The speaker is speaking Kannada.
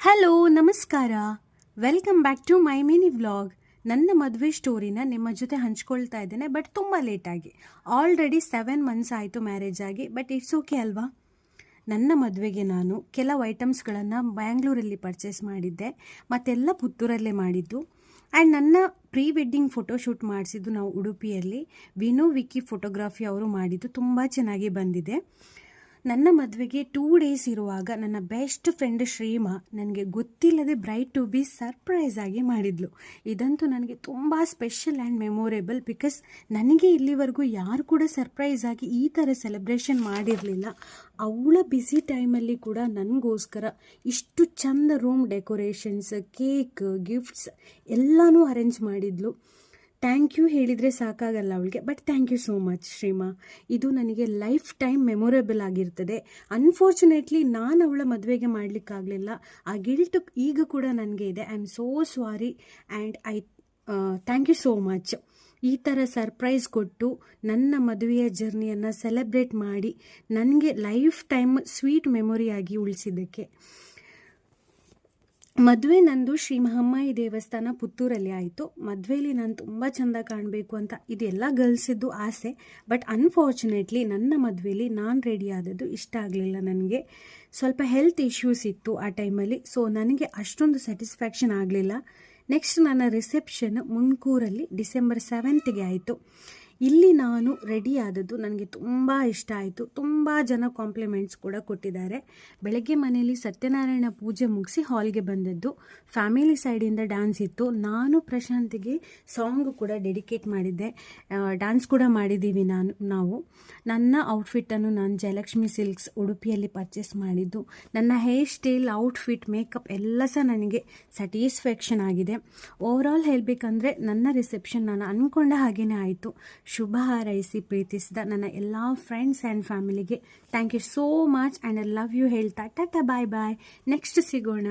ಹಲೋ ನಮಸ್ಕಾರ, welcome back to my mini vlog. ನನ್ನ ಮದುವೆ ಸ್ಟೋರಿನ ನಿಮ್ಮ ಜೊತೆ ಹಂಚ್ಕೊಳ್ತಾ ಇದ್ದೇನೆ, ಬಟ್ ತುಂಬ ಲೇಟಾಗಿ. ಆಲ್ರೆಡಿ 7 months ಆಯಿತು ಮ್ಯಾರೇಜ್ ಆಗಿ, ಬಟ್ ಇಟ್ಸ್ ಓಕೆ ಅಲ್ವಾ. ನನ್ನ ಮದುವೆಗೆ ನಾನು ಕೆಲವು ಐಟಮ್ಸ್ಗಳನ್ನು ಬ್ಯಾಂಗ್ಳೂರಲ್ಲಿ ಪರ್ಚೇಸ್ ಮಾಡಿದ್ದೆ, ಮತ್ತೆಲ್ಲ ಪುತ್ತೂರಲ್ಲೇ ಮಾಡಿದ್ದು. ಆ್ಯಂಡ್ ನನ್ನ ಪ್ರೀ ವೆಡ್ಡಿಂಗ್ ಫೋಟೋಶೂಟ್ ಮಾಡಿಸಿದ್ದು ನಾವು ಉಡುಪಿಯಲ್ಲಿ. ವಿನು ವಿಕ್ಕಿ ಫೋಟೋಗ್ರಫಿ ಅವರು ಮಾಡಿದ್ದು ತುಂಬ ಚೆನ್ನಾಗಿ ಬಂದಿದೆ. ನನ್ನ ಮದುವೆಗೆ 2 days ಇರುವಾಗ ನನ್ನ ಬೆಸ್ಟ್ ಫ್ರೆಂಡ್ ಶ್ರೀಮಾ ನನಗೆ ಗೊತ್ತಿಲ್ಲದೆ ಬ್ರೈಡ್ ಟು ಬಿ ಸರ್ಪ್ರೈಸ್ ಆಗಿ ಮಾಡಿದ್ಲು. ಇದಂತೂ ನನಗೆ ತುಂಬ ಸ್ಪೆಷಲ್ ಆ್ಯಂಡ್ ಮೆಮೊರೇಬಲ್, ಬಿಕಾಸ್ ನನಗೆ ಇಲ್ಲಿವರೆಗೂ ಯಾರು ಕೂಡ ಸರ್ಪ್ರೈಸ್ ಆಗಿ ಈ ಥರ ಸೆಲೆಬ್ರೇಷನ್ ಮಾಡಿರಲಿಲ್ಲ. ಅವಳ ಬ್ಯುಸಿ ಟೈಮಲ್ಲಿ ಕೂಡ ನನಗೋಸ್ಕರ ಇಷ್ಟು ಚಂದ ರೂಮ್ ಡೆಕೋರೇಷನ್ಸ್, ಕೇಕ್, ಗಿಫ್ಟ್ಸ್ ಎಲ್ಲನೂ ಅರೇಂಜ್ ಮಾಡಿದ್ಲು. ಥ್ಯಾಂಕ್ ಯು ಹೇಳಿದರೆ ಸಾಕಾಗಲ್ಲ ಅವಳಿಗೆ, but thank you so much Shrima. ಇದು ನನಗೆ ಲೈಫ್ ಟೈಮ್ ಮೆಮೊರೇಬಲ್ ಆಗಿರ್ತದೆ. ಅನ್ಫಾರ್ಚುನೇಟ್ಲಿ ನಾನು ಅವಳ ಮದುವೆಗೆ ಮಾಡಲಿಕ್ಕಾಗಲಿಲ್ಲ. ಆ ಗಿಲ್ಟ್ ಈಗ ಕೂಡ ನನಗೆ ಇದೆ. I am so sorry and thank you so much. ಈ ಥರ ಸರ್ಪ್ರೈಸ್ ಕೊಟ್ಟು ನನ್ನ ಮದುವೆಯ ಜರ್ನಿಯನ್ನು ಸೆಲೆಬ್ರೇಟ್ ಮಾಡಿ ನನಗೆ ಲೈಫ್ ಟೈಮ್ ಸ್ವೀಟ್ ಮೆಮೊರಿಯಾಗಿ ಉಳಿಸಿದ್ದಕ್ಕೆ. ಮದುವೆ ನಂದು ಶ್ರೀ ಮಹಮ್ಮಾಯಿ ದೇವಸ್ಥಾನ ಪುತ್ತೂರಲ್ಲಿ ಆಯಿತು. ಮದುವೆಯಲ್ಲಿ ನಾನು ತುಂಬ ಚೆಂದ ಕಾಣಬೇಕು ಅಂತ ಇದೆಲ್ಲ ಗರ್ಲ್ಸಿದ್ದು ಆಸೆ, ಬಟ್ ಅನ್ಫಾರ್ಚುನೇಟ್ಲಿ ನನ್ನ ಮದುವೆಯಲ್ಲಿ ನಾನು ರೆಡಿ ಆದದ್ದು ಇಷ್ಟ ಆಗಲಿಲ್ಲ. ನನಗೆ ಸ್ವಲ್ಪ ಹೆಲ್ತ್ ಇಶ್ಯೂಸ್ ಇತ್ತು ಆ ಟೈಮಲ್ಲಿ, ಸೊ ನನಗೆ ಅಷ್ಟೊಂದು ಸ್ಯಾಟಿಸ್ಫ್ಯಾಕ್ಷನ್ ಆಗಲಿಲ್ಲ. ನೆಕ್ಸ್ಟ್ ನನ್ನ ರಿಸೆಪ್ಷನ್ ಮುಣ್ಕೂರಲ್ಲಿ ಡಿಸೆಂಬರ್ 7th ಆಯಿತು. ಇಲ್ಲಿ ನಾನು ರೆಡಿ ಆದದ್ದು ನನಗೆ ತುಂಬ ಇಷ್ಟ ಆಯಿತು. ತುಂಬ ಜನ ಕಾಂಪ್ಲಿಮೆಂಟ್ಸ್ ಕೂಡ ಕೊಟ್ಟಿದ್ದಾರೆ. ಬೆಳಗ್ಗೆ ಮನೆಯಲ್ಲಿ ಸತ್ಯನಾರಾಯಣ ಪೂಜೆ ಮುಗಿಸಿ ಹಾಲ್ಗೆ ಬಂದದ್ದು. ಫ್ಯಾಮಿಲಿ ಸೈಡಿಂದ ಡ್ಯಾನ್ಸ್ ಇತ್ತು. ನಾನು ಪ್ರಶಾಂತಿಗೆ ಸಾಂಗ್ ಕೂಡ ಡೆಡಿಕೇಟ್ ಮಾಡಿದ್ದೆ, ಡ್ಯಾನ್ಸ್ ಕೂಡ ಮಾಡಿದ್ದೀವಿ ನಾವು. ನನ್ನ ಔಟ್ಫಿಟ್ಟನ್ನು ನಾನು ಜಯಲಕ್ಷ್ಮಿ ಸಿಲ್ಕ್ಸ್ ಉಡುಪಿಯಲ್ಲಿ ಪರ್ಚೇಸ್ ಮಾಡಿದ್ದು. ನನ್ನ ಹೇರ್ ಸ್ಟೈಲ್, ಔಟ್ಫಿಟ್, ಮೇಕಪ್ ಎಲ್ಲ ಸಹ ನನಗೆ ಸ್ಯಾಟಿಸ್ಫ್ಯಾಕ್ಷನ್ ಆಗಿದೆ. ಓವರಾಲ್ ಹೇಳಬೇಕಂದ್ರೆ ನನ್ನ ರಿಸೆಪ್ಷನ್ ನಾನು ಅಂದ್ಕೊಂಡ ಹಾಗೇ ಆಯಿತು. ಶುಭ ಹಾರೈಸಿ ಪ್ರೀತಿಸಿದ ನನ್ನ ಎಲ್ಲ ಫ್ರೆಂಡ್ಸ್ ಆ್ಯಂಡ್ ಫ್ಯಾಮಿಲಿಗೆ thank you so much and I love you ಹೇಳ್ತಾ ಟಾಟಾ ಬಾಯ್ ಬಾಯ್. ನೆಕ್ಸ್ಟ್ ಸಿಗೋಣ.